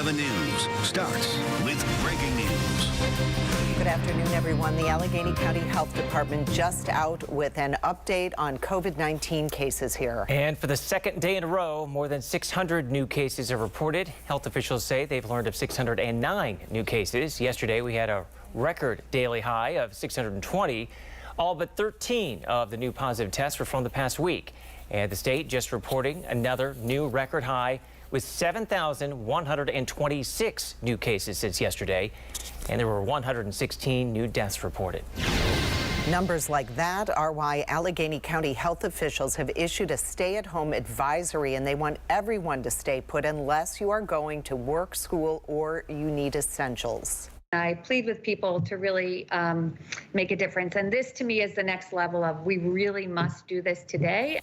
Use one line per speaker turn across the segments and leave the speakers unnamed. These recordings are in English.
11 News starts with breaking news.
Good afternoon, everyone. The Allegheny County Health Department just out with an update on COVID-19 cases here.
And for the second day in a row, more than 600 new cases are reported. Health officials say they've learned of 609 new cases. Yesterday, we had a record daily high of 620. All but 13 of the new positive tests were from the past week. And the state just reporting another new record high with 7,126 new cases since yesterday. And there were 116 new deaths reported.
Numbers like that are why Allegheny County health officials have issued a stay-at-home advisory, and they want everyone to stay put unless you are going to work, school, or you need essentials.
I plead with people to really make a difference. And this, to me, is the next level of we really must do this today.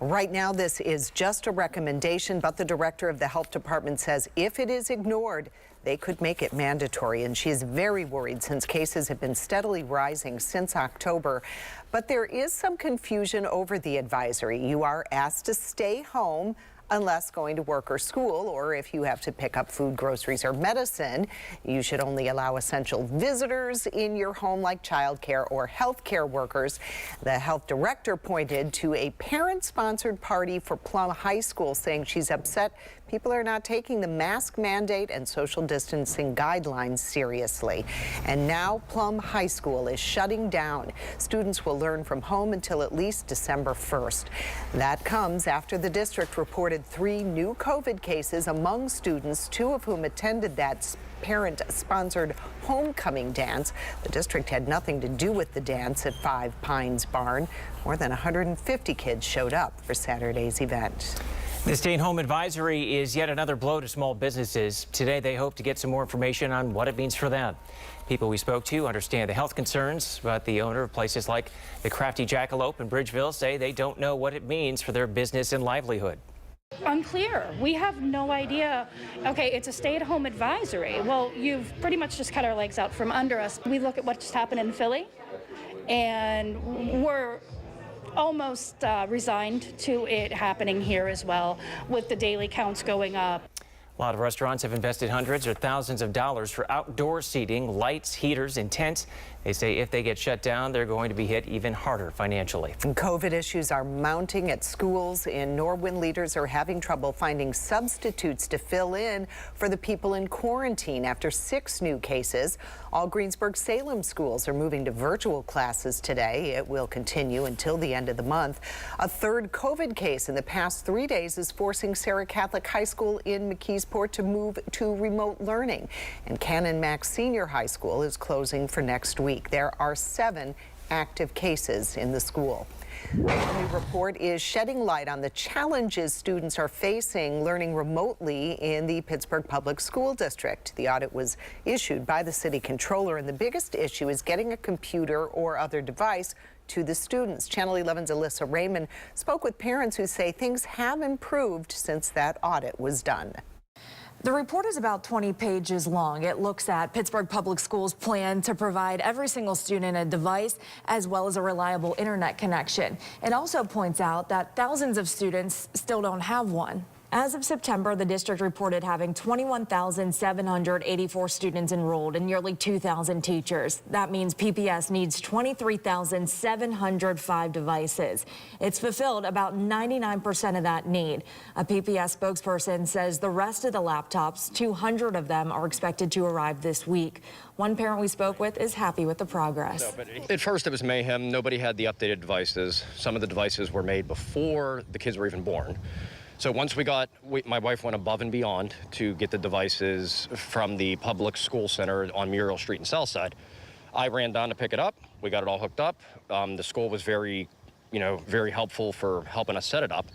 Right now, this is just a recommendation, but the director of the health department says if it is ignored, they could make it mandatory. And she is very worried since cases have been steadily rising since October. But there is some confusion over the advisory. You are asked to stay home unless going to work or school, or if you have to pick up food, groceries, or medicine. You should only allow essential visitors in your home like childcare or healthcare workers. The health director pointed to a parent-sponsored party for Plum High School, saying she's upset people are not taking the mask mandate and social distancing guidelines seriously. And now Plum High School is shutting down. Students will learn from home until at least December 1st. That comes after the district reported 3 new COVID cases among students, 2 of whom attended that parent-sponsored homecoming dance. The district had nothing to do with the dance at Five Pines Barn. More than 150 kids showed up for Saturday's event.
The stay-at-home advisory is yet another blow to small businesses. Today, they hope to get some more information on what it means for them. People we spoke to understand the health concerns, but the owner of places like the Crafty Jackalope in Bridgeville say they don't know what it means for their business and livelihood.
Unclear. We have no idea. Okay, it's a stay-at-home advisory. Well, you've pretty much just cut our legs out from under us. We look at what just happened in Philly, and we're almost resigned to it happening here as well, with the daily counts going up.
A lot of restaurants have invested hundreds or thousands of dollars for outdoor seating, lights, heaters, and tents. They say if they get shut down, they're going to be hit even harder financially.
And COVID issues are mounting at schools. In Norwin, leaders are having trouble finding substitutes to fill in for the people in quarantine after 6 new cases. All Greensburg-Salem schools are moving to virtual classes today. It will continue until the end of the month. A 3rd COVID case in the past 3 days is forcing Sarah Catholic High School in McKeesport to move to remote learning. And Canon Mac Senior High School is closing for next week. There are 7 active cases in the school. The new report is shedding light on the challenges students are facing learning remotely in the Pittsburgh Public School District. The audit was issued by the city controller, and the biggest issue is getting a computer or other device to the students. Channel 11's Alyssa Raymond spoke with parents who say things have improved since that audit was done.
The report is about 20 pages long. It looks at Pittsburgh Public Schools' plan to provide every single student a device as well as a reliable internet connection. It also points out that thousands of students still don't have one. As of September, the district reported having 21,784 students enrolled and nearly 2,000 teachers. That means PPS needs 23,705 devices. It's fulfilled about 99% of that need. A PPS spokesperson says the rest of the laptops, 200 of them, are expected to arrive this week. One parent we spoke with is happy with the progress.
At first it was mayhem. Nobody had the updated devices. Some of the devices were made before the kids were even born. So once my wife went above and beyond to get the devices from the public school center on Muriel Street in Southside. I ran down to pick it up. We got it all hooked up. The school was very helpful for helping us set it up.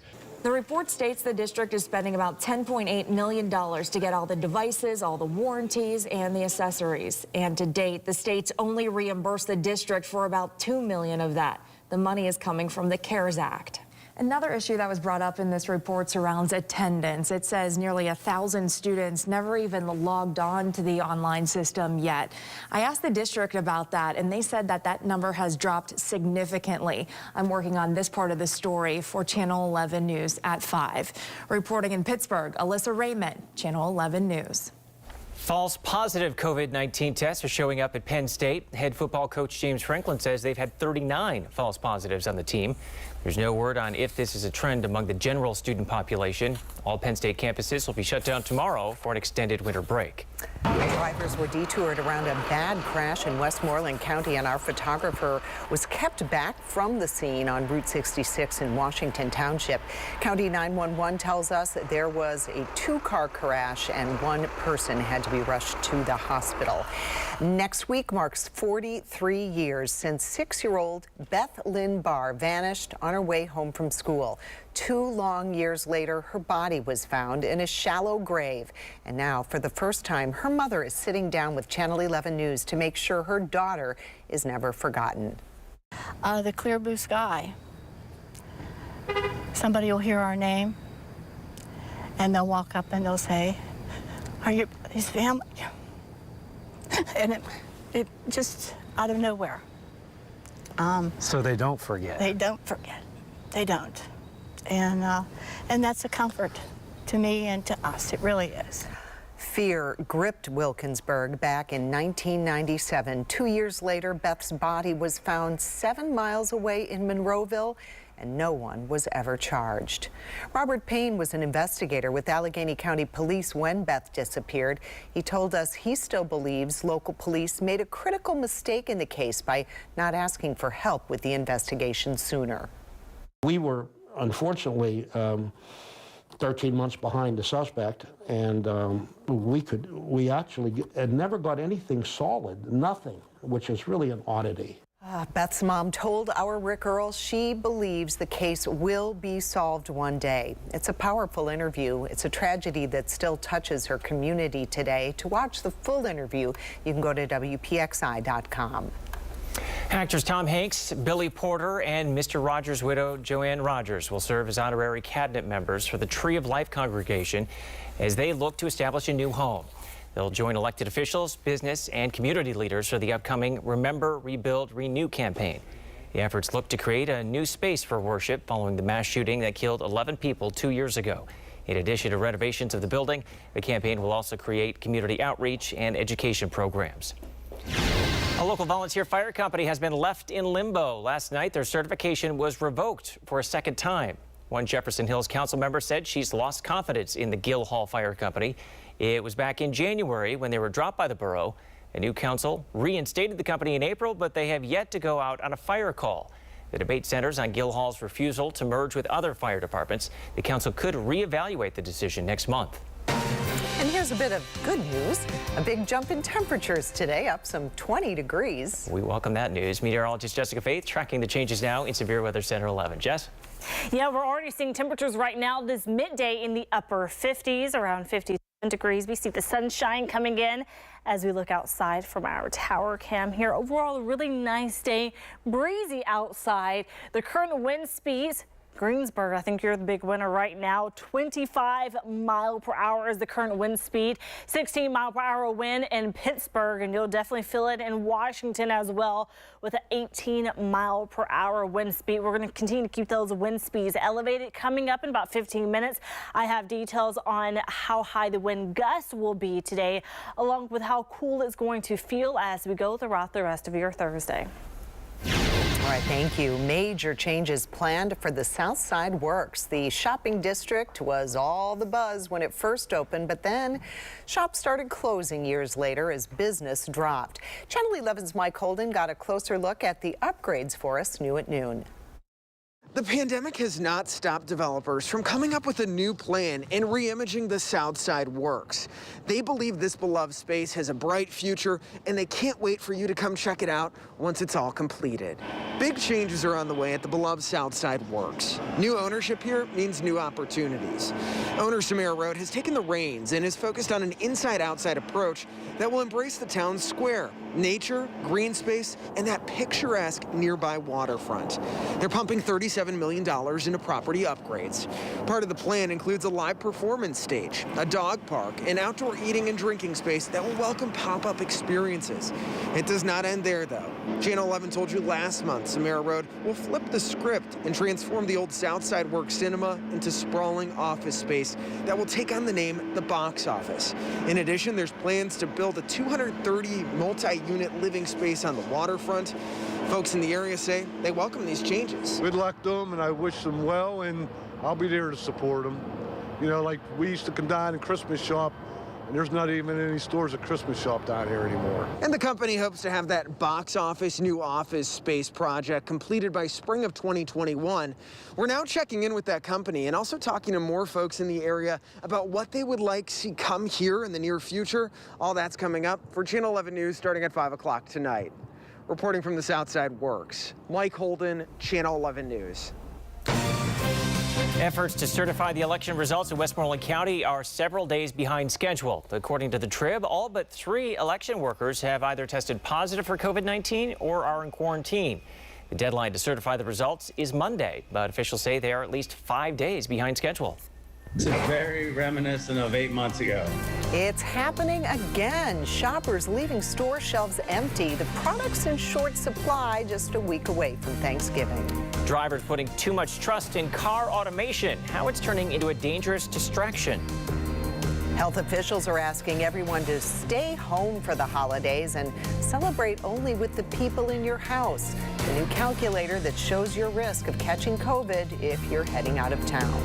The report states the district is spending about $10.8 million to get all the devices, all the warranties, and the accessories. And to date, the state's only reimbursed the district for about $2 million of that. The money is coming from the CARES Act. Another issue that was brought up in this report surrounds attendance. It says nearly 1,000 students never even logged on to the online system yet. I asked the district about that, and they said that that number has dropped significantly. I'm working on this part of the story for Channel 11 News at 5. Reporting in Pittsburgh, Alyssa Raymond, Channel 11 News.
False positive COVID-19 tests are showing up at Penn State. Head football coach James Franklin says they've had 39 false positives on the team. There's no word on if this is a trend among the general student population. All Penn State campuses will be shut down tomorrow for an extended winter break.
Drivers were detoured around a bad crash in Westmoreland County, and our photographer was kept back from the scene on Route 66 in Washington Township. County 911 tells us that there was a 2-car crash and 1 person had to be rushed to the hospital. Next week marks 43 years since 6-year-old Beth Lynn Barr vanished on her way home from school. 2 long years later, her body was found in a shallow grave. And now, for the first time, her mother is sitting down with Channel 11 News to make sure her daughter is never forgotten.
The clear blue sky. Somebody will hear our name, and they'll walk up and they'll say, "Are you his family?" And it just out of nowhere.
So they don't forget.
They don't forget. They don't. And that's a comfort to me and to us. It really is.
Fear gripped Wilkinsburg back in 1997. 2 years later, Beth's body was found 7 miles away in Monroeville, and no one was ever charged. Robert Payne was an investigator with Allegheny County Police when Beth disappeared. He told us he still believes local police made a critical mistake in the case by not asking for help with the investigation sooner.
We were, unfortunately, 13 months behind the suspect, and we actually never got anything solid, nothing, which is really an oddity.
Beth's mom told our Rick Earl she believes the case will be solved one day. It's a powerful interview. It's a tragedy that still touches her community today. To watch the full interview, you can go to WPXI.com.
Actors Tom Hanks, Billy Porter, and Mr. Rogers' widow, Joanne Rogers, will serve as honorary cabinet members for the Tree of Life congregation as they look to establish a new home. They'll join elected officials, business, and community leaders for the upcoming Remember, Rebuild, Renew campaign. The efforts look to create a new space for worship following the mass shooting that killed 11 people 2 years ago. In addition to renovations of the building, the campaign will also create community outreach and education programs. A local volunteer fire company has been left in limbo. Last night, their certification was revoked for a second time. One Jefferson Hills council member said she's lost confidence in the Gill Hall Fire Company. It was back in January when they were dropped by the borough. A new council reinstated the company in April, but they have yet to go out on a fire call. The debate centers on Gill Hall's refusal to merge with other fire departments. The council could reevaluate the decision next month.
And here's a bit of good news. A big jump in temperatures today, up some 20 degrees.
We welcome that news. Meteorologist Jessica Faith tracking the changes now in Severe Weather Center 11. Jess?
Yeah, we're already seeing temperatures right now this midday in the upper 50s, around 57 degrees. We see the sunshine coming in as we look outside from our tower cam here. Overall, a really nice day, breezy outside. The current wind speeds, Greensburg, I think you're the big winner right now. 25 mile per hour is the current wind speed. 16 mile per hour wind in Pittsburgh, and you'll definitely feel it in Washington as well with an 18 mile per hour wind speed. We're going to continue to keep those wind speeds elevated. Coming up in about 15 minutes, I have details on how high the wind gusts will be today, along with how cool it's going to feel as we go throughout the rest of your Thursday.
All right, thank you. Major changes planned for the South Side Works. The shopping district was all the buzz when it first opened, but then shops started closing years later as business dropped. Channel 11's Mike Holden got a closer look at the upgrades for us new at noon.
The pandemic has not stopped developers from coming up with a new plan and re-imaging the South Side Works. They believe this beloved space has a bright future, and they can't wait for you to come check it out once it's all completed. Big changes are on the way at the beloved South Side Works. New ownership here means new opportunities. Owner Samira Road has taken the reins and is focused on an inside-outside approach that will embrace the town's square, nature, green space, and that picturesque nearby waterfront. They're pumping $37 $37 million into property upgrades. Part of the plan includes a live performance stage, a dog park, an outdoor eating and drinking space that will welcome pop-up experiences. It does not end there, though. Channel 11 told you last month Samara Road will flip the script and transform the old Southside Works Cinema into sprawling office space that will take on the name the Box Office. In addition, there's plans to build a 230 multi-unit living space on the waterfront. Folks in the area say they welcome these changes.
Good luck to them, and I wish them well, and I'll be there to support them. You know, like we used to come down and Christmas shop, and there's not even any stores at Christmas shop down here anymore.
And the company hopes to have that Box Office new office space project completed by spring of 2021. We're now checking in with that company and also talking to more folks in the area about what they would like to see come here in the near future. All that's coming up for Channel 11 News starting at 5 o'clock tonight. Reporting from the Southside Works, Mike Holden, Channel 11 News.
Efforts to certify the election results in Westmoreland County are several days behind schedule. According to the Trib, all but 3 election workers have either tested positive for COVID-19 or are in quarantine. The deadline to certify the results is Monday, but officials say they are at least 5 days behind schedule.
This is very reminiscent of 8 months ago.
It's happening again. Shoppers leaving store shelves empty. The product's in short supply just a week away from Thanksgiving.
Drivers putting too much trust in car automation, how it's turning into a dangerous distraction.
Health officials are asking everyone to stay home for the holidays and celebrate only with the people in your house. A new calculator that shows your risk of catching COVID if you're heading out of town.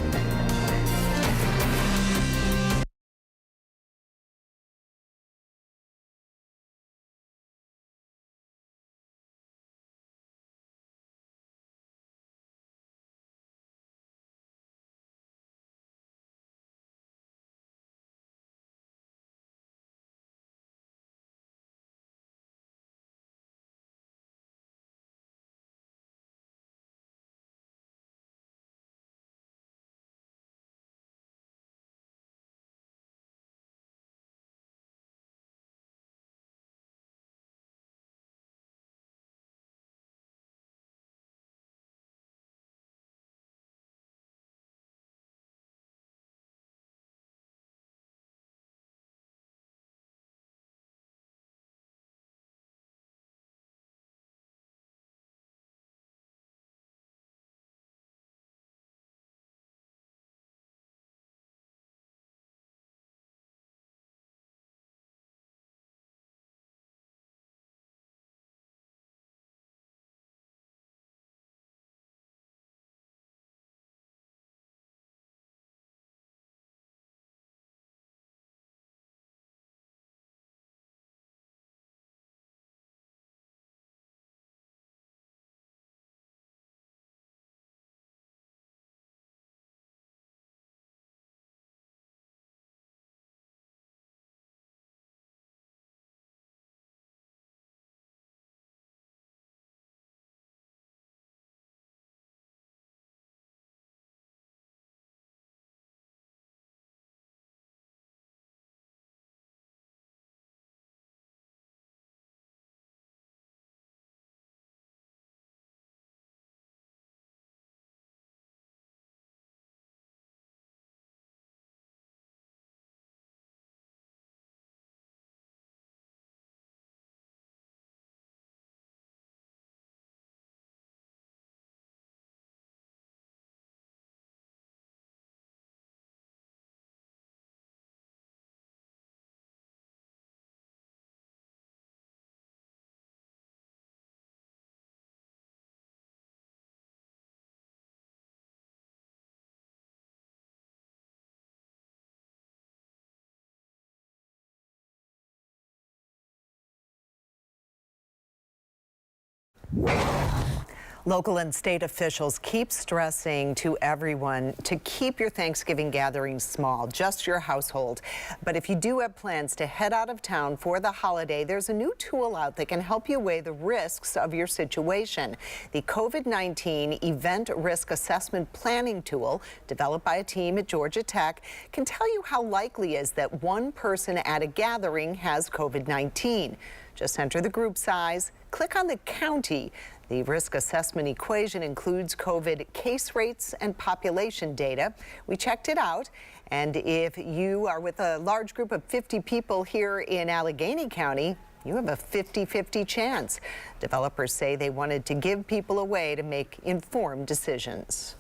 Local and state officials keep stressing to everyone to keep your Thanksgiving gatherings small, just your household. But if you do have plans to head out of town for the holiday, there's a new tool out that can help you weigh the risks of your situation. The COVID-19 Event Risk Assessment Planning Tool, developed by a team at Georgia Tech, can tell you how likely it is that one person at a gathering has COVID-19. Just enter the group size, click on the county, The risk assessment equation includes COVID case rates and population data. We checked it out, and if you are with a large group of 50 people here in Allegheny County, you have a 50-50 chance. Developers say they wanted to give people a way to make informed decisions.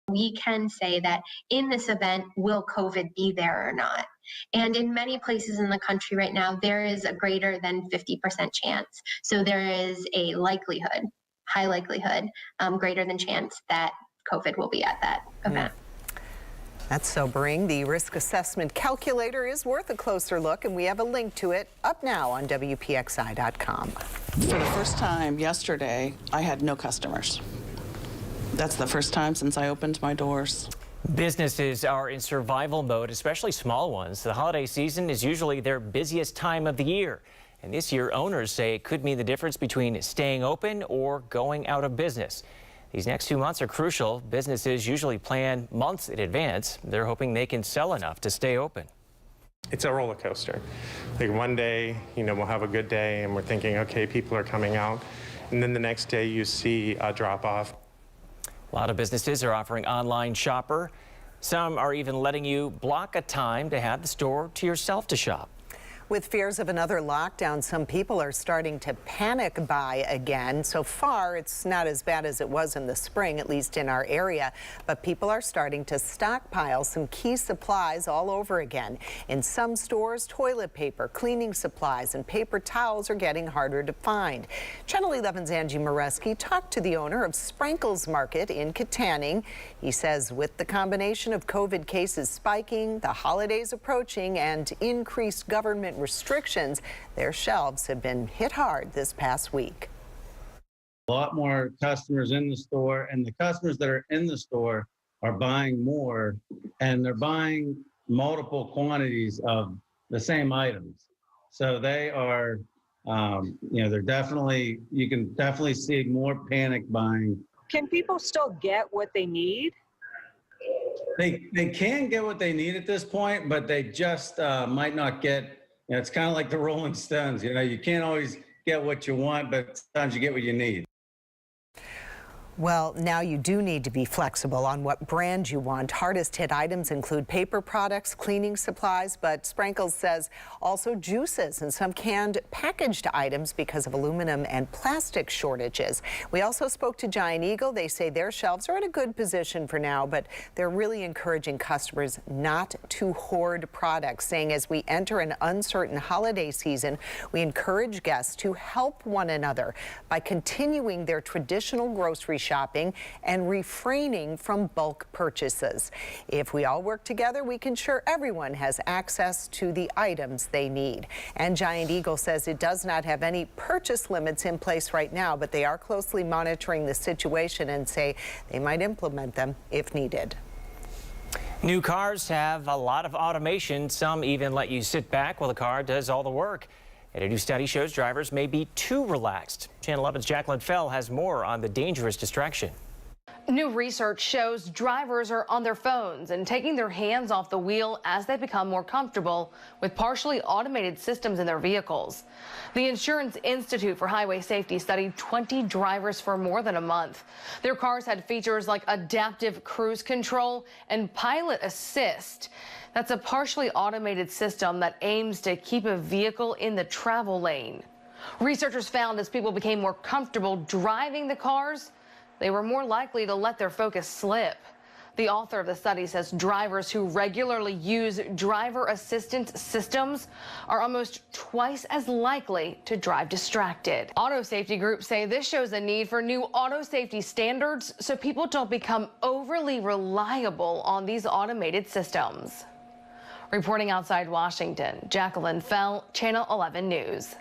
We can say that in this event, will COVID be there or not? And in many places in the country right now, there is a greater than 50% chance. So there is a likelihood, high likelihood, greater than chance that COVID will be at that event.
That's sobering. The risk assessment calculator is worth a closer look, and we have a link to it up now on WPXI.com.
For the first time yesterday, I had no customers. That's the first time since I opened my doors.
Businesses are in survival mode, especially small ones. The holiday season is usually their busiest time of the year. And this year, owners say it could mean the difference between staying open or going out of business. These next 2 months are crucial. Businesses usually plan months in advance. They're hoping they can sell enough to stay open.
It's a roller coaster. Like one day, we'll have a good day and we're thinking, okay, people are coming out. And then the next day you see a drop off.
A lot of businesses are offering online shopper. Some are even letting you block a time to have the store to yourself to shop.
With fears of another lockdown, some people are starting to panic buy again. So far, it's not as bad as it was in the spring, at least in our area. But people are starting to stockpile some key supplies all over again. In some stores, toilet paper, cleaning supplies, and paper towels are getting harder to find. Channel 11's Angie Moreski talked to the owner of Sprinkles Market in Katanning. He says with the combination of COVID cases spiking, the holidays approaching, and increased government restrictions, their shelves have been hit hard this past week.
A lot more customers in the store, and the customers that are in the store are buying more, and they're buying multiple quantities of the same items. So they are, they're definitely, you can definitely see more panic buying.
Can people still get what they need?
They can get what they need at this point, but they just might not get. It's kind of like the Rolling Stones. You can't always get what you want, but sometimes you get what you need.
Well, now you do need to be flexible on what brand you want. Hardest hit items include paper products, cleaning supplies, but Sprinkles says also juices and some canned packaged items because of aluminum and plastic shortages. We also spoke to Giant Eagle. They say their shelves are in a good position for now, but they're really encouraging customers not to hoard products, saying as we enter an uncertain holiday season, we encourage guests to help one another by continuing their traditional grocery shopping and refraining from bulk purchases. If we all work together, we can ensure everyone has access to the items they need. And Giant Eagle says it does not have any purchase limits in place right now, but they are closely monitoring the situation and say they might implement them if needed.
New cars have a lot of automation. Some even let you sit back while the car does all the work. And a new study shows drivers may be too relaxed. Channel 11's Jacqueline Fell has more on the dangerous distraction.
New research shows drivers are on their phones and taking their hands off the wheel as they become more comfortable with partially automated systems in their vehicles. The Insurance Institute for Highway Safety studied 20 drivers for more than a month. Their cars had features like adaptive cruise control and pilot assist. That's a partially automated system that aims to keep a vehicle in the travel lane. Researchers found as people became more comfortable driving the cars, they were more likely to let their focus slip. The author of the study says drivers who regularly use driver assistance systems are almost twice as likely to drive distracted. Auto safety groups say this shows a need for new auto safety standards so people don't become overly reliable on these automated systems. Reporting outside Washington, Jacqueline Fell, Channel 11 News.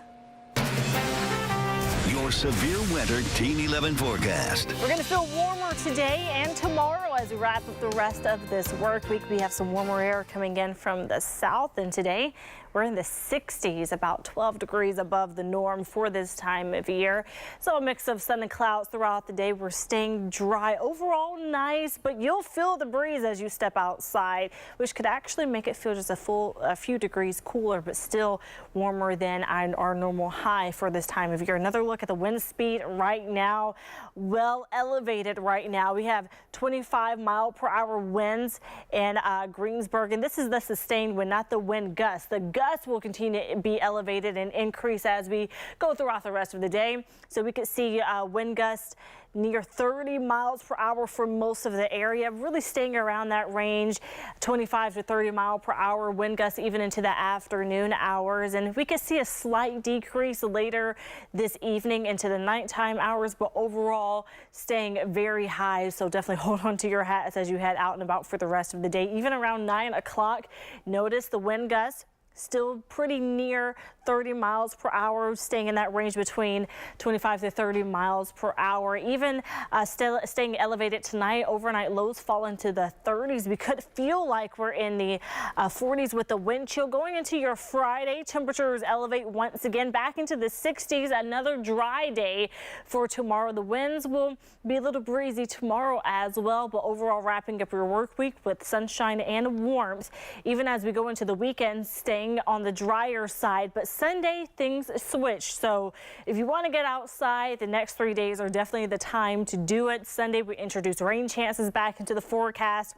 Your severe weather Team 11 forecast.
We're going to feel warmer today and tomorrow as we wrap up the rest of this work week. We have some warmer air coming in from the south, and today We're in the 60s, about 12 degrees above the norm for this time of year. So a mix of sun and clouds throughout the day. We're staying dry. Overall nice, but you'll feel the breeze as you step outside, which could actually make it feel just a few degrees cooler, but still warmer than our normal high for this time of year. Another look at the wind speed right now, well elevated right now. We have 25-mile-per-hour winds in Greensburg, and this is the sustained wind, not the wind gust. The gust will continue to be elevated and increase as we go throughout the rest of the day. So we could see wind gusts near 30 miles per hour for most of the area, really staying around that range, 25 to 30 mile per hour wind gusts even into the afternoon hours. And we could see a slight decrease later this evening into the nighttime hours, but overall staying very high. So definitely hold on to your hats as you head out and about for the rest of the day. Even around 9 o'clock, notice the wind gusts still pretty near 30 miles per hour, staying in that range between 25 to 30 miles per hour. Even still staying elevated tonight. Overnight lows fall into the 30s. We could feel like we're in the 40s with the wind chill. Going into your Friday, temperatures elevate once again back into the 60s. Another dry day for tomorrow. The winds will be a little breezy tomorrow as well, but overall wrapping up your work week with sunshine and warmth. Even as we go into the weekend, staying on the drier side, but Sunday things switch. So if you want to get outside, the next 3 days are definitely the time to do it. Sunday we introduce rain chances back into the forecast.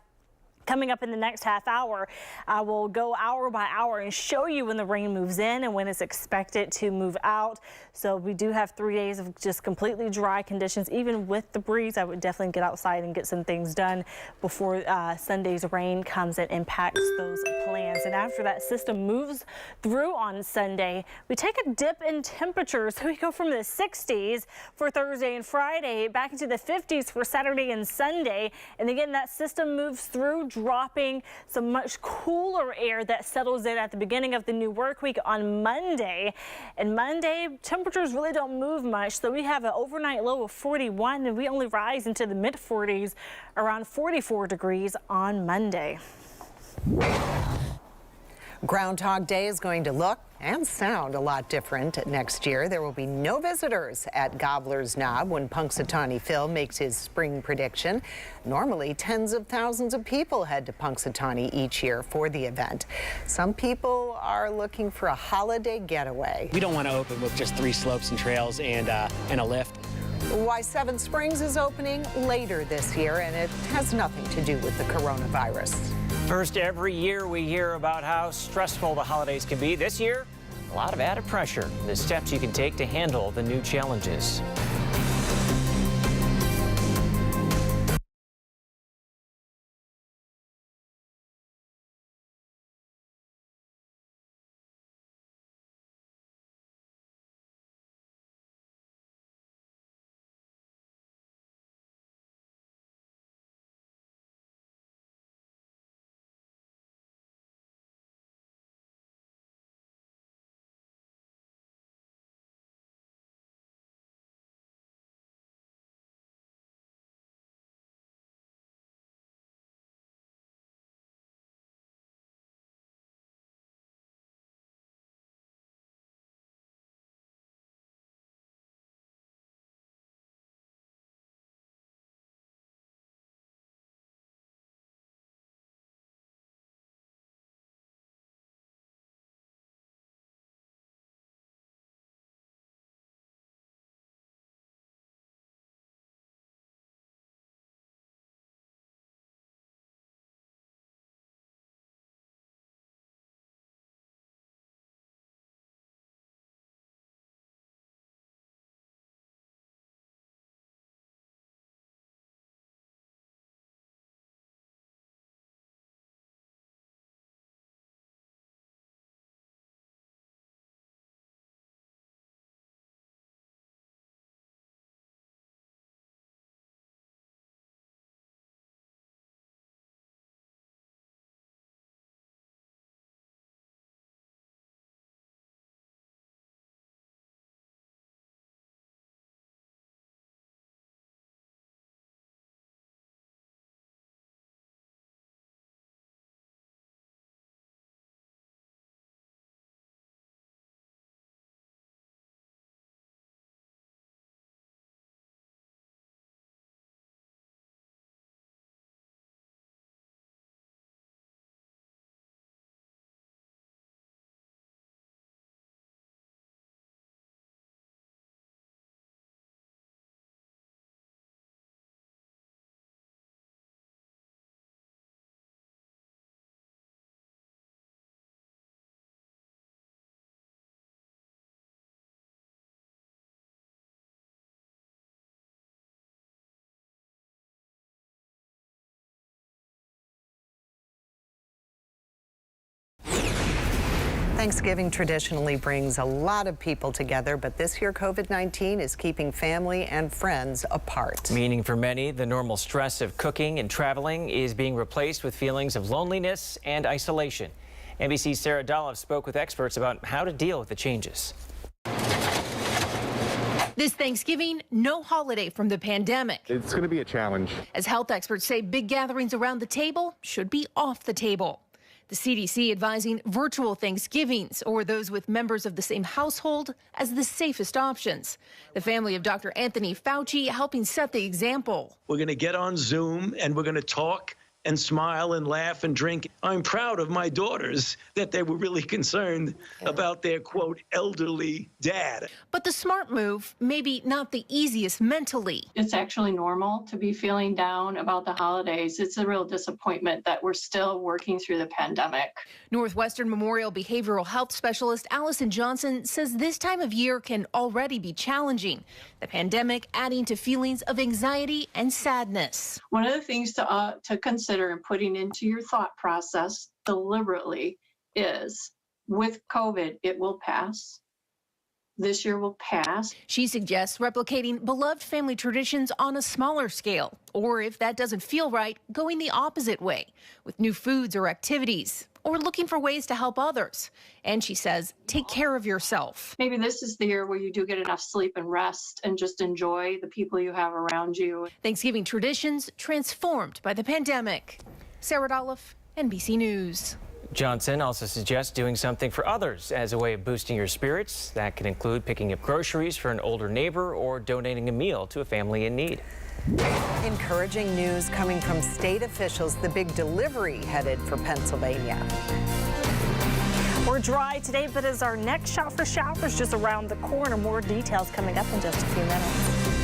Coming up in the next half hour, I will go hour by hour and show you when the rain moves in and when it's expected to move out. So we do have 3 days of just completely dry conditions. Even with the breeze, I would definitely get outside and get some things done before Sunday's rain comes and impacts those plans. And after that system moves through on Sunday, we take a dip in temperatures. So we go from the 60s for Thursday and Friday back into the 50s for Saturday and Sunday. And again, that system moves through, dropping some much cooler air that settles in at the beginning of the new work week on Monday. And Monday, temperatures really don't move much. So we have an overnight low of 41, and we only rise into the mid 40s, around 44 degrees on Monday.
Groundhog Day is going to look and sound a lot different next year. There will be no visitors at Gobbler's Knob when Punxsutawney Phil makes his spring prediction. Normally, tens of thousands of people head to Punxsutawney each year for the event. Some people are looking for a holiday getaway.
We don't want to open with just 3 slopes and trails and a lift.
Why Seven Springs is opening later this year, and it has nothing to do with the coronavirus.
First, every year we hear about how stressful the holidays can be. This year, a lot of added pressure. The steps you can take to handle the new challenges.
Thanksgiving traditionally brings a lot of people together, but this year COVID-19 is keeping family and friends apart.
Meaning for many, the normal stress of cooking and traveling is being replaced with feelings of loneliness and isolation. NBC's Sarah Dolph spoke with experts about how to deal with the changes.
This Thanksgiving, no holiday from the pandemic.
It's going to be a challenge.
As health experts say, big gatherings around the table should be off the table. The CDC advising virtual Thanksgivings or those with members of the same household as the safest options. The family of Dr. Anthony Fauci helping set the example.
We're going to get on Zoom and we're going to talk and smile and laugh and drink. I'm proud of my daughters that they were really concerned about their, quote, elderly dad.
But the smart move, maybe not the easiest mentally.
It's actually normal to be feeling down about the holidays. It's a real disappointment that we're still working through the pandemic.
Northwestern Memorial behavioral health specialist Allison Johnson says this time of year can already be challenging. The pandemic adding to feelings of anxiety and sadness.
One of the things to consider and putting into your thought process deliberately is, with COVID, it will pass. This year will pass.
She suggests replicating beloved family traditions on a smaller scale, or if that doesn't feel right, going the opposite way with new foods or activities, or looking for ways to help others. And she says, take care of yourself.
Maybe this is the year where you do get enough sleep and rest and just enjoy the people you have around you.
Thanksgiving traditions transformed by the pandemic. Sarah Dolph, NBC News.
Johnson also suggests doing something for others as a way of boosting your spirits. That can include picking up groceries for an older neighbor or donating a meal to a family in need.
Encouraging news coming from state officials. The big delivery headed for Pennsylvania.
We're dry today, but as our next shot for showers just around the corner, more details coming up in just a few minutes.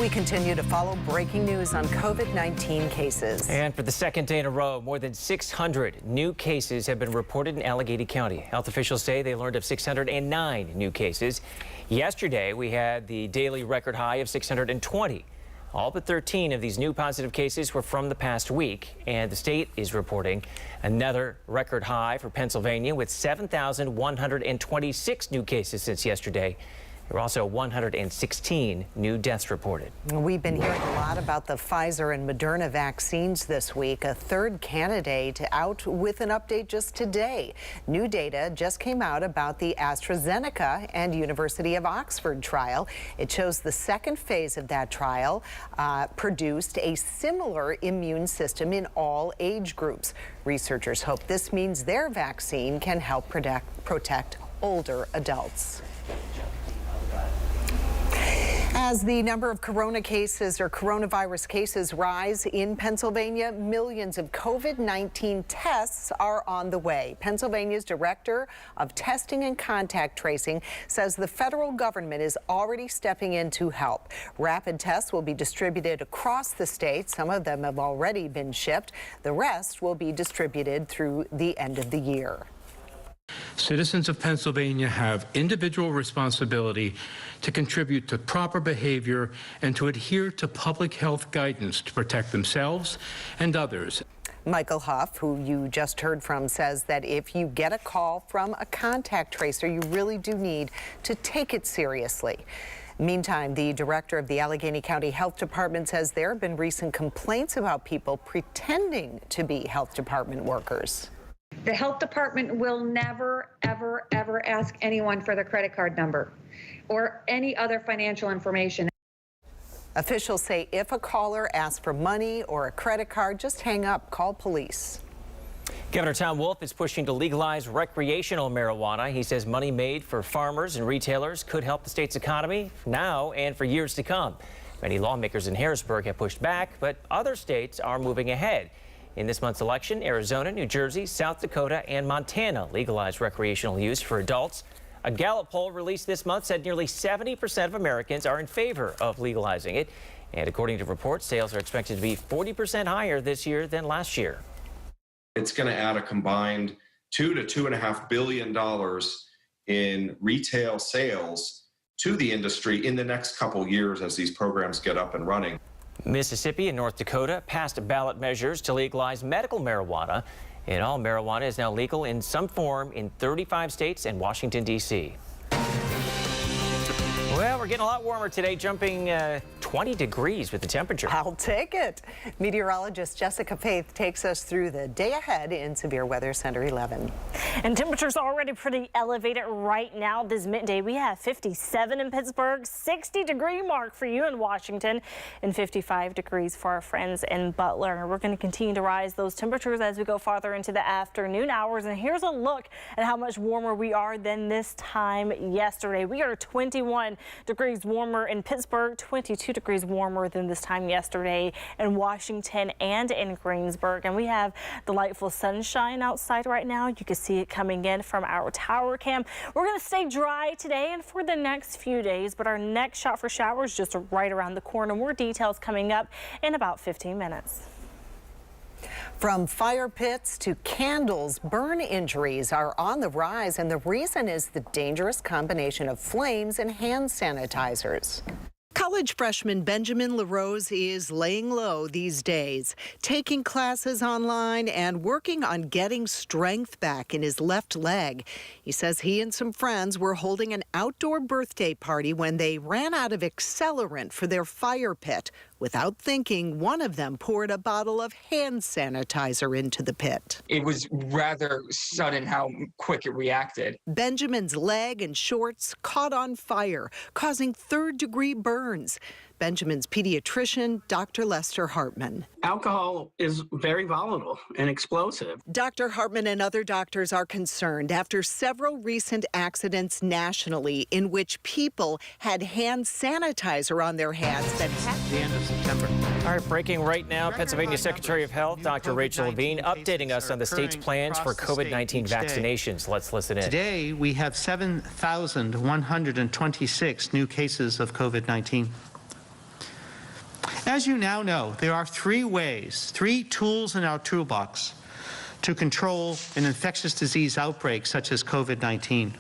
We continue to follow breaking news on COVID-19 cases.
And for the second day in a row, more than 600 new cases have been reported in Allegheny County. Health officials say they learned of 609 new cases. Yesterday, we had the daily record high of 620. All but 13 of these new positive cases were from the past week, and the state is reporting another record high for Pennsylvania with 7,126 new cases since yesterday. There were also 116 new deaths reported.
We've been hearing a lot about the Pfizer and Moderna vaccines this week. A third candidate out with an update just today. New data just came out about the AstraZeneca and University of Oxford trial. It shows the second phase of that trial produced a similar immune system in all age groups. Researchers hope this means their vaccine can help protect older adults. As the number of coronavirus cases rise in Pennsylvania, millions of COVID-19 tests are on the way. Pennsylvania's director of testing and contact tracing says the federal government is already stepping in to help. Rapid tests will be distributed across the state. Some of them have already been shipped. The rest will be distributed through the end of the year.
Citizens of Pennsylvania have individual responsibility to contribute to proper behavior and to adhere to public health guidance to protect themselves and others.
Michael Huff, who you just heard from, says that if you get a call from a contact tracer, you really do need to take it seriously. Meantime, the director of the Allegheny County Health Department says there have been recent complaints about people pretending to be health department workers.
The health department will never, ever, ever ask anyone for their credit card number or any other financial information.
Officials say if a caller asks for money or a credit card, just hang up, call police.
Governor Tom Wolf is pushing to legalize recreational marijuana. He says money made for farmers and retailers could help the state's economy now and for years to come. Many lawmakers in Harrisburg have pushed back, but other states are moving ahead. In this month's election, Arizona, New Jersey, South Dakota, and Montana legalized recreational use for adults. A Gallup poll released this month said nearly 70% of Americans are in favor of legalizing it. And according to reports, sales are expected to be 40% higher this year than last year.
It's going to add a combined $2 to $2.5 billion in retail sales to the industry in the next couple years as these programs get up and running.
Mississippi and North Dakota passed ballot measures to legalize medical marijuana. And all marijuana is now legal in some form in 35 states and Washington, D.C. Well, we're getting a lot warmer today, jumping 20 degrees with the temperature.
I'll take it. Meteorologist Jessica Faith takes us through the day ahead in Severe Weather Center 11.
And temperatures already pretty elevated right now this midday. We have 57 in Pittsburgh, 60-degree mark for you in Washington, and 55 degrees for our friends in Butler. We're going to continue to rise those temperatures as we go farther into the afternoon hours. And here's a look at how much warmer we are than this time yesterday. We are 21 degrees warmer in Pittsburgh, 22 degrees warmer than this time yesterday in Washington and in Greensburg. And we have delightful sunshine outside right now. You can see it coming in from our tower cam. We're going to stay dry today and for the next few days, but our next shot for showers just right around the corner. More details coming up in about 15 minutes.
From fire pits to candles, burn injuries are on the rise, and the reason is the dangerous combination of flames and hand sanitizers. College freshman Benjamin LaRose is laying low these days, taking classes online and working on getting strength back in his left leg. He says he and some friends were holding an outdoor birthday party when they ran out of accelerant for their fire pit. Without thinking, one of them poured a bottle of hand sanitizer into the pit.
It was rather sudden how quick it reacted.
Benjamin's leg and shorts caught on fire, causing third-degree burns. Benjamin's pediatrician, Dr. Lester Hartman.
Alcohol is very volatile and explosive.
Dr. Hartman and other doctors are concerned after several recent accidents nationally in which people had hand sanitizer on their hands that had
the end of September. All right, breaking right now, Pennsylvania Secretary of Health, Dr. Rachel Levine, updating us on the state's plans for COVID-19 vaccinations. Let's listen in.
Today, we have 7,126 new cases of COVID-19.
As you now know, there are three tools in our toolbox to control an infectious disease outbreak such as COVID-19.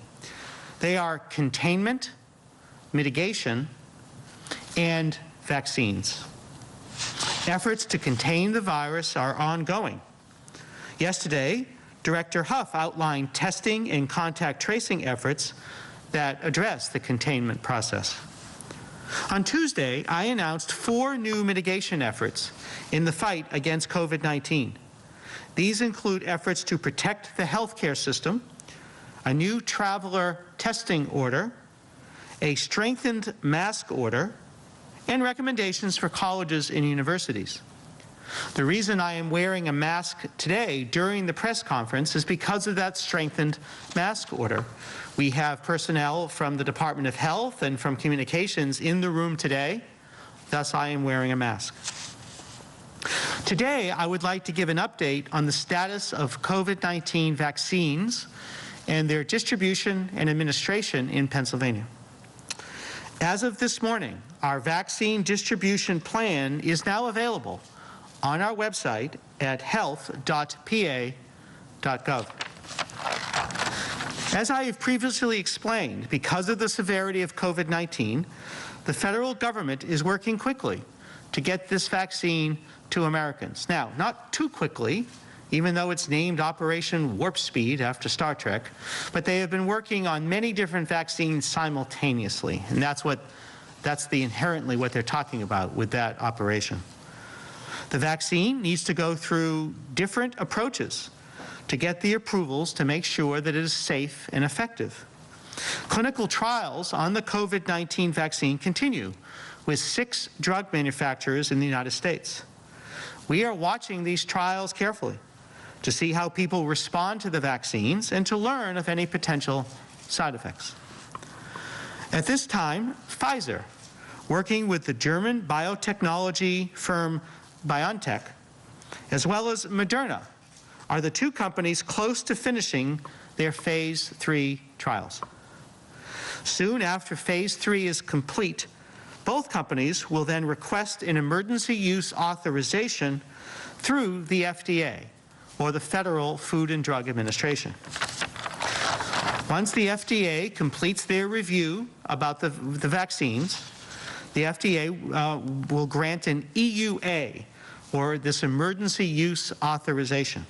They are containment, mitigation, and vaccines. Efforts to contain the virus are ongoing. Yesterday, Director Huff outlined testing and contact tracing efforts that address the containment process. On Tuesday, I announced 4 new mitigation efforts in the fight against COVID-19. These include efforts to protect the healthcare system, a new traveler testing order, a strengthened mask order, and recommendations for colleges and universities. The reason I am wearing a mask today during the press conference is because of that strengthened mask order. We have personnel from the Department of Health and from Communications in the room today, thus I am wearing a mask. Today, I would like to give an update on the status of COVID-19 vaccines and their distribution and administration in Pennsylvania. As of this morning, our vaccine distribution plan is now available on our website at health.pa.gov. As I have previously explained, because of the severity of COVID-19, the federal government is working quickly to get this vaccine to Americans. Now, not too quickly, even though it's named Operation Warp Speed after Star Trek, but they have been working on many different vaccines simultaneously, and that's inherently what they're talking about with that operation. The vaccine needs to go through different approaches to get the approvals to make sure that it is safe and effective. Clinical trials on the COVID-19 vaccine continue with 6 drug manufacturers in the United States. We are watching these trials carefully to see how people respond to the vaccines and to learn of any potential side effects. At this time, Pfizer, working with the German biotechnology firm BioNTech, as well as Moderna, are the 2 companies close to finishing their phase 3 trials. Soon after phase 3 is complete, both companies will then request an emergency use authorization through the FDA, or the Federal Food and Drug Administration. Once the FDA completes their review about the vaccines, the FDA will grant an EUA, or this emergency use authorization.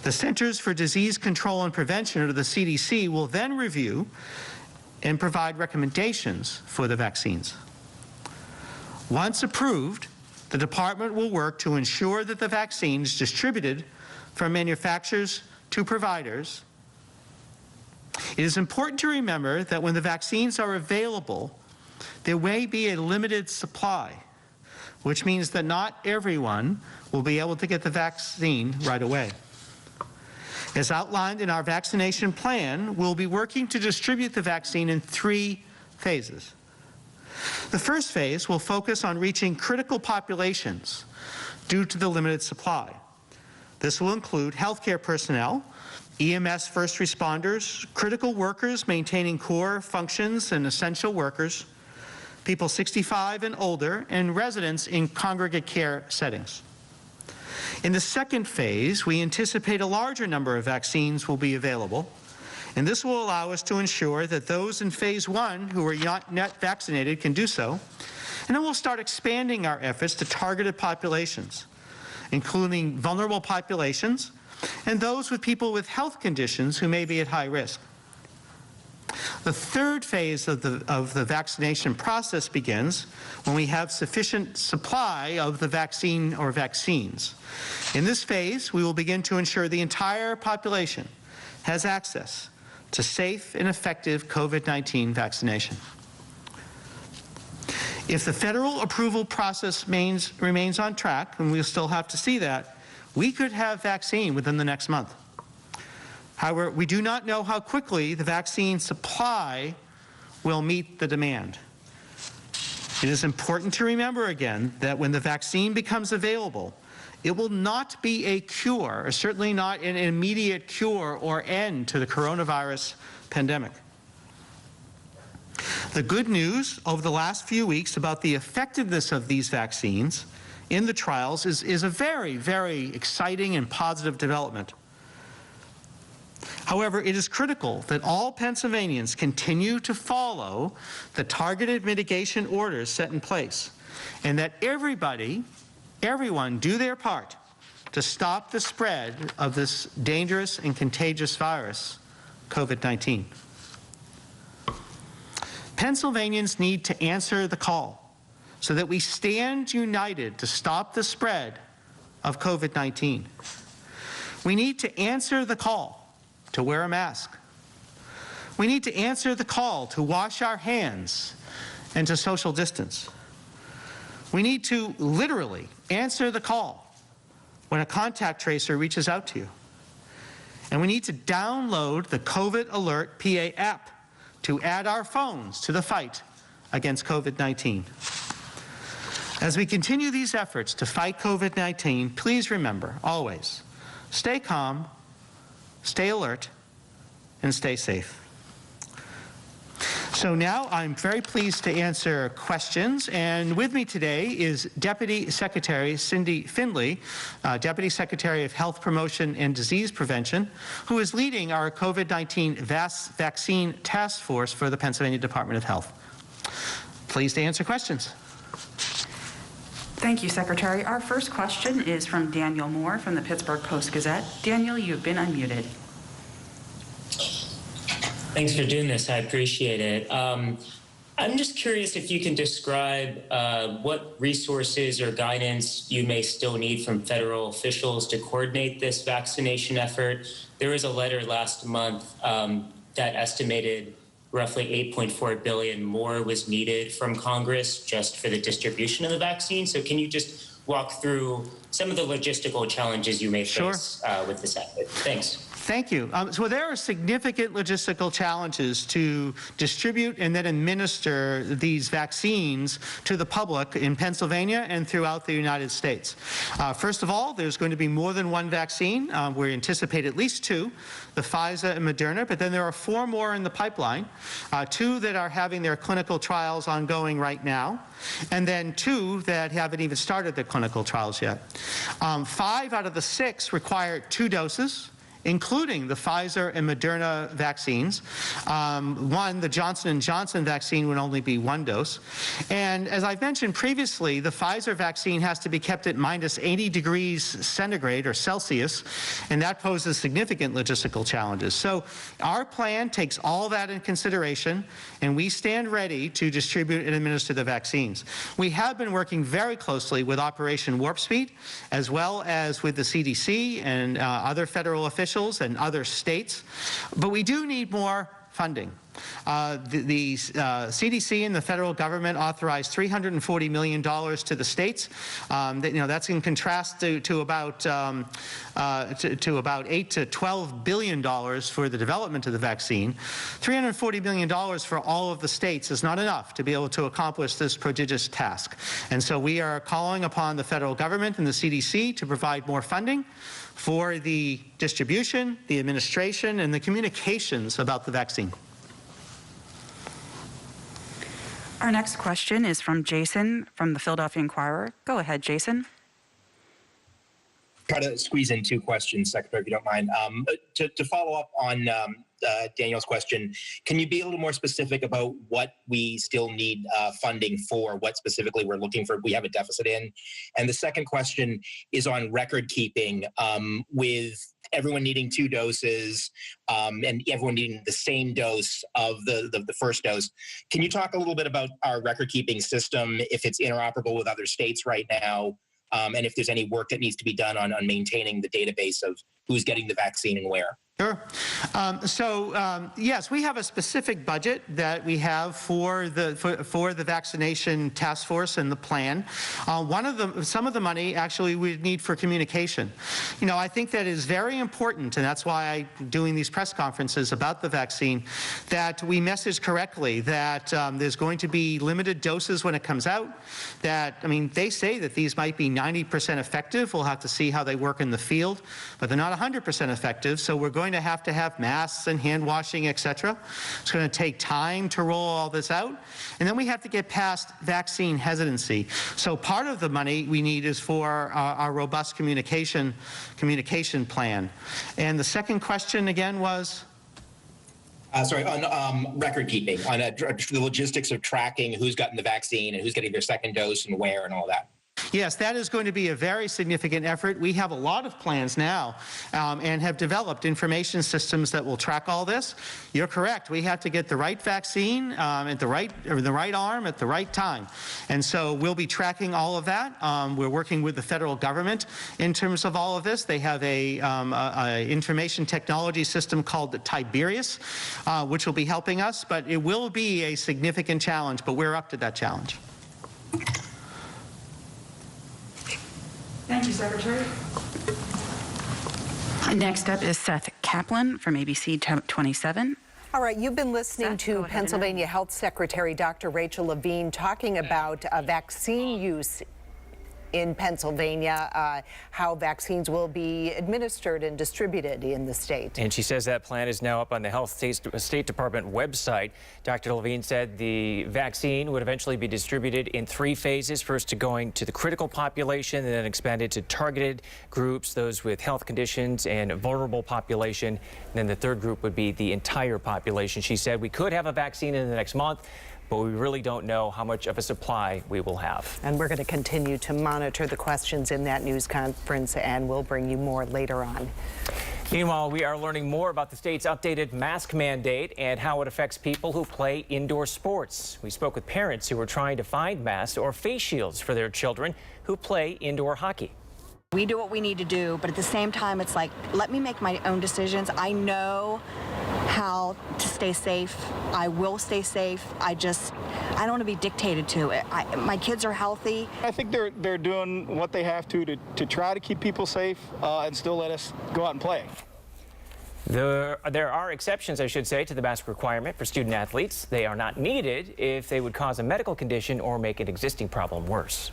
The Centers for Disease Control and Prevention, or the CDC, will then review and provide recommendations for the vaccines. Once approved, the department will work to ensure that the vaccine is distributed from manufacturers to providers. It is important to remember that when the vaccines are available, there may be a limited supply, which means that not everyone will be able to get the vaccine right away. As outlined in our vaccination plan, we'll be working to distribute the vaccine in 3 phases. The first phase will focus on reaching critical populations due to the limited supply. This will include healthcare personnel, EMS first responders, critical workers maintaining core functions and essential workers, people 65 and older, and residents in congregate care settings. In the second phase, we anticipate a larger number of vaccines will be available, and this will allow us to ensure that those in phase 1 who are not yet vaccinated can do so, and then we'll start expanding our efforts to targeted populations, including vulnerable populations and those with people with health conditions who may be at high risk. The third phase of the vaccination process begins when we have sufficient supply of the vaccine or vaccines. In this phase, we will begin to ensure the entire population has access to safe and effective COVID-19 vaccination. If the federal approval process remains on track, and we'll still have to see that, we could have vaccine within the next month. However, we do not know how quickly the vaccine supply will meet the demand. It is important to remember again that when the vaccine becomes available, it will not be a cure, or certainly not an immediate cure or end to the coronavirus pandemic. The good news over the last few weeks about the effectiveness of these vaccines in the trials is a very, very exciting and positive development. However, it is critical that all Pennsylvanians continue to follow the targeted mitigation orders set in place, and that everyone do their part to stop the spread of this dangerous and contagious virus, COVID-19. Pennsylvanians need to answer the call so that we stand united to stop the spread of COVID-19. We need to answer the call to wear a mask. We need to answer the call to wash our hands and to social distance. We need to literally answer the call when a contact tracer reaches out to you. And we need to download the COVID Alert PA app to add our phones to the fight against COVID-19. As we continue these efforts to fight COVID-19, please remember, always, stay calm, stay alert, and stay safe. So now I'm very pleased to answer questions, and with me today is Deputy Secretary Cindy Findley, Deputy Secretary of Health Promotion and Disease Prevention, who is leading our COVID-19 vaccine task force for the Pennsylvania Department of Health. Pleased to answer questions.
Thank you, Secretary. Our first question is from Daniel Moore from the Pittsburgh Post-Gazette. Daniel, you've been unmuted.
Thanks for doing this. I appreciate it. I'm just curious if you can describe what resources or guidance you may still need from federal officials to coordinate this vaccination effort. There was a letter last month that estimated roughly $8.4 billion more was needed from Congress just for the distribution of the vaccine. So can you just walk through some of the logistical challenges you may face with this effort? Thanks.
Thank you. So there are significant logistical challenges to distribute and then administer these vaccines to the public in Pennsylvania and throughout the United States. First of all, there's going to be more than one vaccine. We anticipate at least two, the Pfizer and Moderna, but then there are 4 more in the pipeline, 2 that are having their clinical trials ongoing right now, and then 2 that haven't even started their clinical trials yet. 5 out of the 6 require 2 doses, including the Pfizer and Moderna vaccines. The Johnson & Johnson vaccine would only be 1 dose. And as I've mentioned previously, the Pfizer vaccine has to be kept at minus 80 degrees centigrade or Celsius, and that poses significant logistical challenges. So our plan takes all that in consideration, and we stand ready to distribute and administer the vaccines. We have been working very closely with Operation Warp Speed, as well as with the CDC and other federal officials and other states, but we do need more funding. The CDC and the federal government authorized $340 million to the states. That's in contrast to about $8 to $12 billion for the development of the vaccine. $340 million for all of the states is not enough to be able to accomplish this prodigious task. And so we are calling upon the federal government and the CDC to provide more funding for the distribution, the administration, and the communications about the vaccine.
Our next question is from Jason from the Philadelphia Inquirer. Go ahead, Jason.
Try to squeeze in 2 questions, Secretary, if you don't mind. To follow up on Daniel's question, can you be a little more specific about what we still need funding for, what specifically we're looking for, we have a deficit in? And the second question is on record keeping, with everyone needing 2 doses and everyone needing the same dose of the first dose. Can you talk a little bit about our record keeping system, if it's interoperable with other states right now, and if there's any work that needs to be done on maintaining the database of who's getting the vaccine and where?
Sure. Yes, we have a specific budget that we have for the vaccination task force and the plan. Some of the money actually we need for communication. I think that is very important, and that's why I'm doing these press conferences about the vaccine, that we message correctly that there's going to be limited doses when it comes out. They say that these might be 90% effective. We'll have to see how they work in the field, but they're not 100% effective. So we're going going to have masks and hand washing, et cetera. It's going to take time to roll all this out. And then we have to get past vaccine hesitancy. So part of the money we need is for our robust communication plan. And the second question again was?
Sorry, on record keeping, on the logistics of tracking who's gotten the vaccine and who's getting their second dose and where and all that.
Yes, that is going to be a very significant effort. We have a lot of plans now and have developed information systems that will track all this. You're correct. We have to get the right vaccine at the right arm at the right time. And so we'll be tracking all of that. We're working with the federal government in terms of all of this. They have a information technology system called Tiberius, which will be helping us. But it will be a significant challenge, but we're up to that challenge.
Thank you, Secretary.
Next up is Seth Kaplan from ABC 27.
All right, you've been listening to Pennsylvania Health Secretary Dr. Rachel Levine talking about vaccine use in Pennsylvania, how vaccines will be administered and distributed in the state.
And she says that plan is now up on the Health State Department website. Dr. Levine said the vaccine would eventually be distributed in 3 phases, first to going to the critical population and then expanded to targeted groups, those with health conditions and vulnerable population. And then the third group would be the entire population. She said we could have a vaccine in the next month, but we really don't know how much of a supply we will have.
And we're going to continue to monitor the questions in that news conference, and we'll bring you more later on.
Meanwhile, we are learning more about the state's updated mask mandate and how it affects people who play indoor sports. We spoke with parents who are trying to find masks or face shields for their children who play indoor hockey.
We do what we need to do, but at the same time, it's like, let me make my own decisions. I know how to stay safe. I will stay safe. I don't want to be dictated to. My kids are healthy.
I think they're doing what they have to try to keep people safe and still let us go out and play.
There are exceptions, I should say, to the mask requirement for student athletes. They are not needed if they would cause a medical condition or make an existing problem worse.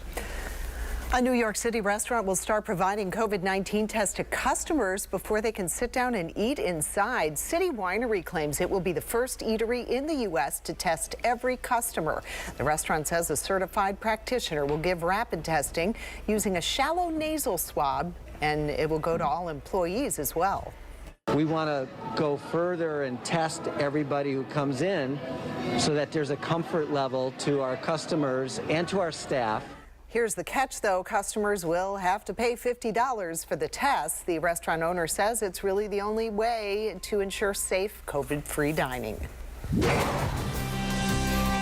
A New York City restaurant will start providing COVID-19 tests to customers before they can sit down and eat inside. City Winery claims it will be the first eatery in the U.S. to test every customer. The restaurant says a certified practitioner will give rapid testing using a shallow nasal swab, and it will go to all employees as well.
We want to go further and test everybody who comes in so that there's a comfort level to our customers and to our staff.
Here's the catch, though. Customers will have to pay $50 for the tests. The restaurant owner says it's really the only way to ensure safe, COVID-free dining.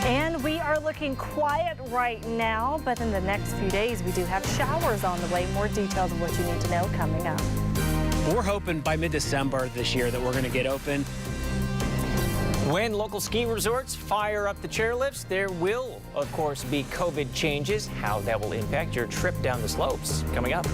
And we are looking quiet right now, but in the next few days, we do have showers on the way. More details of what you need to know coming up.
We're hoping by mid-December this year that we're going to get open.
When local ski resorts fire up the chairlifts, there will, of course, be COVID changes. How that will impact your trip down the slopes coming up.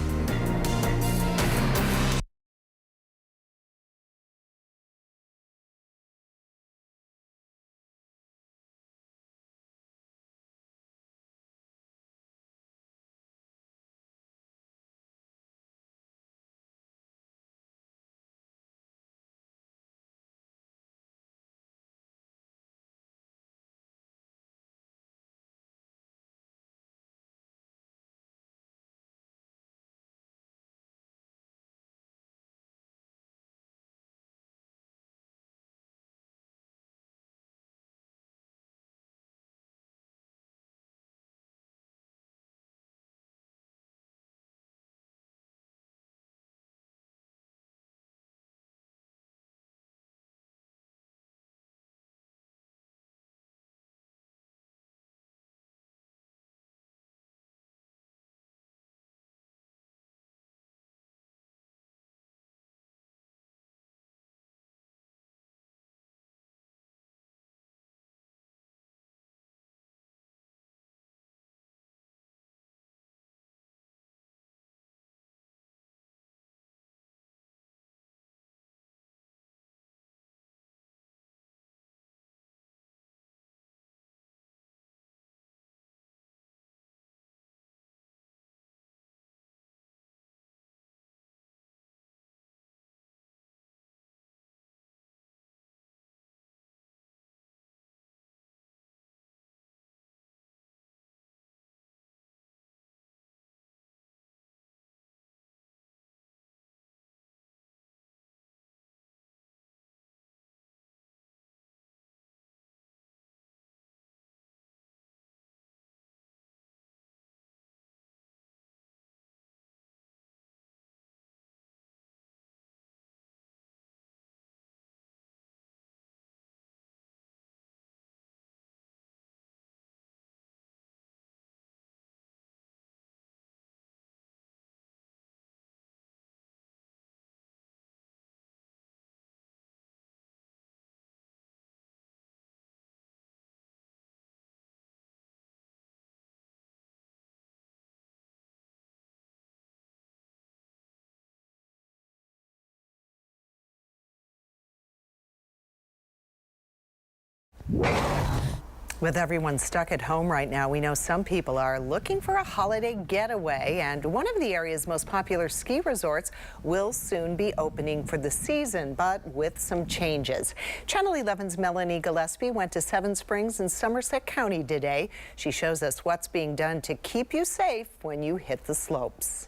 With everyone stuck at home right now, we know some people are looking for a holiday getaway, and one of the area's most popular ski resorts will soon be opening for the season, but with some changes. Channel 11's Melanie Gillespie went to Seven Springs in Somerset County today. She shows us what's being done to keep you safe when you hit the slopes.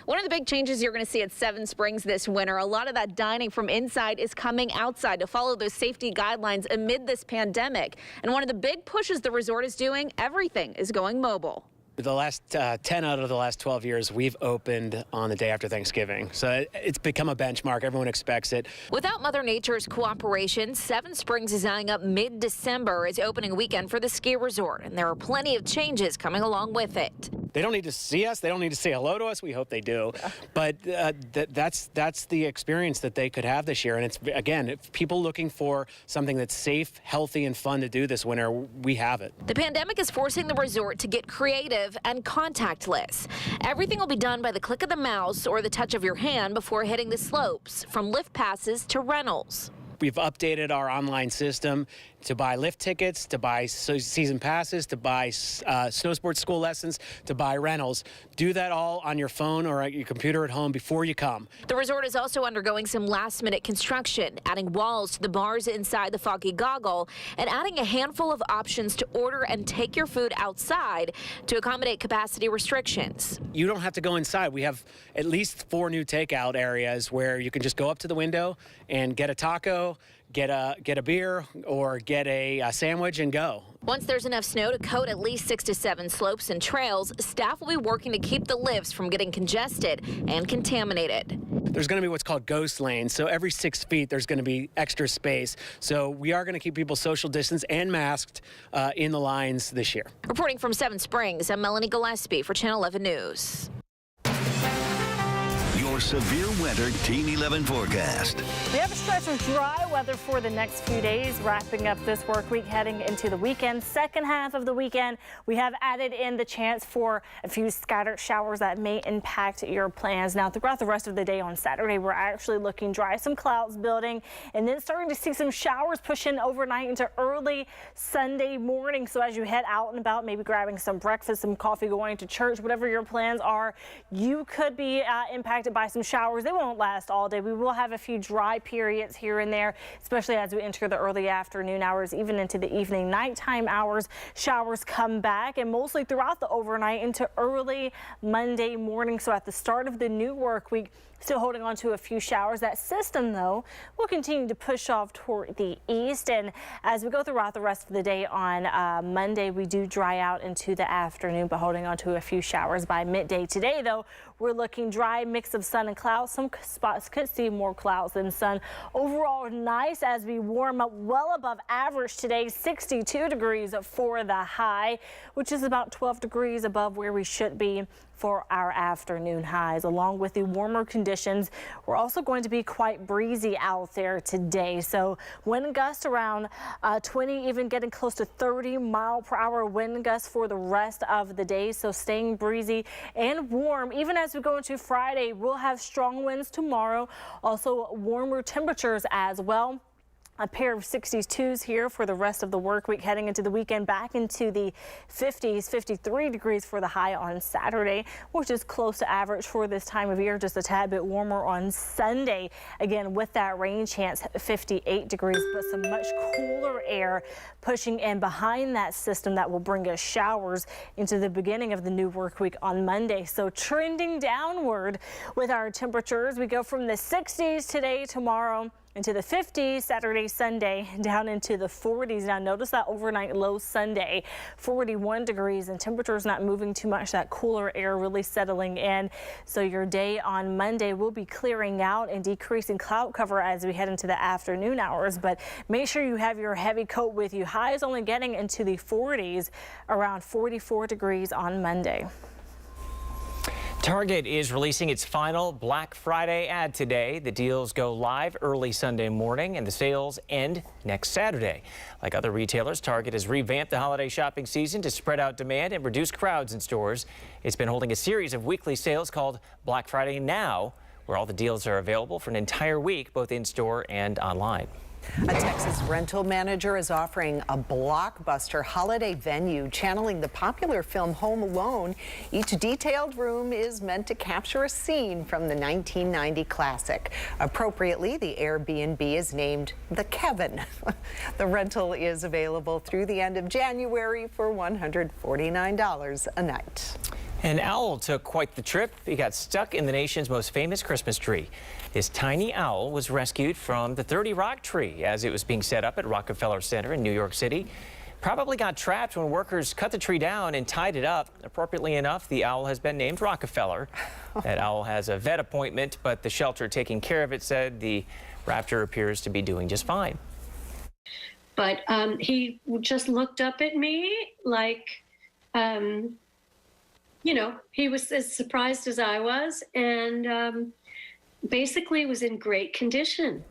One of the big changes you're going to see at Seven Springs this winter, a lot of that dining from inside is coming outside to follow those safety guidelines amid this pandemic. And one of the big pushes the resort is doing, everything is going mobile.
The last 10 out of the last 12 years, we've opened on the day after Thanksgiving. So it's become a benchmark. Everyone expects it.
Without Mother Nature's cooperation, Seven Springs is eyeing up mid-December as opening weekend for the ski resort. And there are plenty of changes coming along with it.
They don't need to see us. They don't need to say hello to us. We hope they do. But that's the experience that they could have this year. And it's, again, if people looking for something that's safe, healthy, and fun to do this winter, we have it.
The pandemic is forcing the resort to get creative and contactless. Everything will be done by the click of the mouse or the touch of your hand before hitting the slopes, from lift passes to rentals.
We've updated our online system to buy lift tickets, to buy season passes, to buy snow sports school lessons, to buy rentals. Do that all on your phone or at your computer at home before you come.
The resort is also undergoing some last-minute construction, adding walls to the bars inside the Foggy Goggle and adding a handful of options to order and take your food outside to accommodate capacity restrictions.
You don't have to go inside. We have at least 4 new takeout areas where you can just go up to the window and get a taco, get a beer, or get a sandwich and go.
Once there's enough snow to coat at least 6 to 7 slopes and trails, staff will be working to keep the lifts from getting congested and contaminated.
There's going to be what's called ghost lanes, so every 6 feet there's going to be extra space. So we are going to keep people social distance and masked in the lines this year.
Reporting from Seven Springs, I'm Melanie Gillespie for Channel 11 News.
Your severe winter Team 11 forecast.
We have a stretch of dry weather for the next few days, wrapping up this work week, heading into the weekend. Second half of the weekend, we have added in the chance for a few scattered showers that may impact your plans. Now, throughout the rest of the day on Saturday, we're actually looking dry, some clouds building, and then starting to see some showers push in overnight into early Sunday morning. So as you head out and about, maybe grabbing some breakfast, some coffee, going to church, whatever your plans are, you could be impacted by some showers. They won't last all day. We will have a few dry periods here and there, especially as we enter the early afternoon hours, even into the evening, nighttime hours. Showers come back, and mostly throughout the overnight into early Monday morning. So at the start of the new work week, still holding on to a few showers. That system, though, will continue to push off toward the east. And as we go throughout the rest of the day on Monday, we do dry out into the afternoon, but holding on to a few showers by midday. Today, though, we're looking dry, mix of sun and clouds. Some spots could see more clouds than sun. Overall, nice as we warm up well above average today. 62 degrees for the high, which is about 12 degrees above where we should be for our afternoon highs. Along with the warmer conditions, we're also going to be quite breezy out there today. So wind gusts around 20, even getting close to 30-mile-per-hour wind gusts for the rest of the day. So staying breezy and warm. Even as we go into Friday, we'll have strong winds tomorrow. Also warmer temperatures as well. A pair of 62s here for the rest of the work week, heading into the weekend back into the 50s, 53 degrees for the high on Saturday, which is close to average for this time of year, just a tad bit warmer on Sunday. Again, with that rain chance, 58 degrees, but some much cooler air pushing in behind that system that will bring us showers into the beginning of the new work week on Monday. So trending downward with our temperatures. We go from the 60s today, tomorrow, into the 50s Saturday, Sunday, down into the 40s. Now notice that overnight low Sunday, 41 degrees, and temperatures not moving too much. That cooler air really settling in. So your day on Monday will be clearing out and decreasing cloud cover as we head into the afternoon hours. But make sure you have your heavy coat with you. Highs only getting into the 40s, around 44 degrees on Monday.
Target is releasing its final Black Friday ad today. The deals go live early Sunday morning and the sales end next Saturday. Like other retailers, Target has revamped the holiday shopping season to spread out demand and reduce crowds in stores. It's been holding a series of weekly sales called Black Friday Now, where all the deals are available for an entire week, both in store and online.
A Texas rental manager is offering a blockbuster holiday venue channeling the popular film Home Alone. Each detailed room is meant to capture a scene from the 1990 classic. Appropriately, the Airbnb is named The Kevin. The rental is available through the end of January for $149 a night.
An owl took quite the trip. He got stuck in the nation's most famous Christmas tree. This tiny owl was rescued from the 30 Rock tree as it was being set up at Rockefeller Center in New York City. Probably got trapped when workers cut the tree down and tied it up. Appropriately enough, the owl has been named Rockefeller. That owl has a vet appointment, but the shelter taking care of it said the raptor appears to be doing just fine.
But he just looked up at me like, you know, he was as surprised as I was, and basically was in great condition.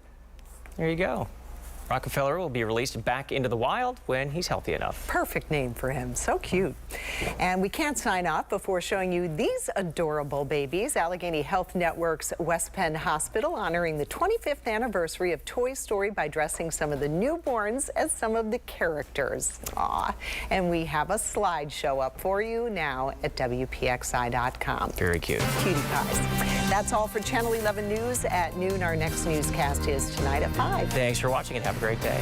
There you go. Rockefeller will be released back into the wild when he's healthy enough.
Perfect name for him. So cute. And we can't sign off before showing you these adorable babies. Allegheny Health Network's West Penn Hospital honoring the 25th anniversary of Toy Story by dressing some of the newborns as some of the characters. Aw. And we have a slideshow up for you now at WPXI.com.
Very cute.
Cutie pies. That's all for Channel 11 News at noon. Our next newscast is tonight at 5.
Thanks for watching and have a great day.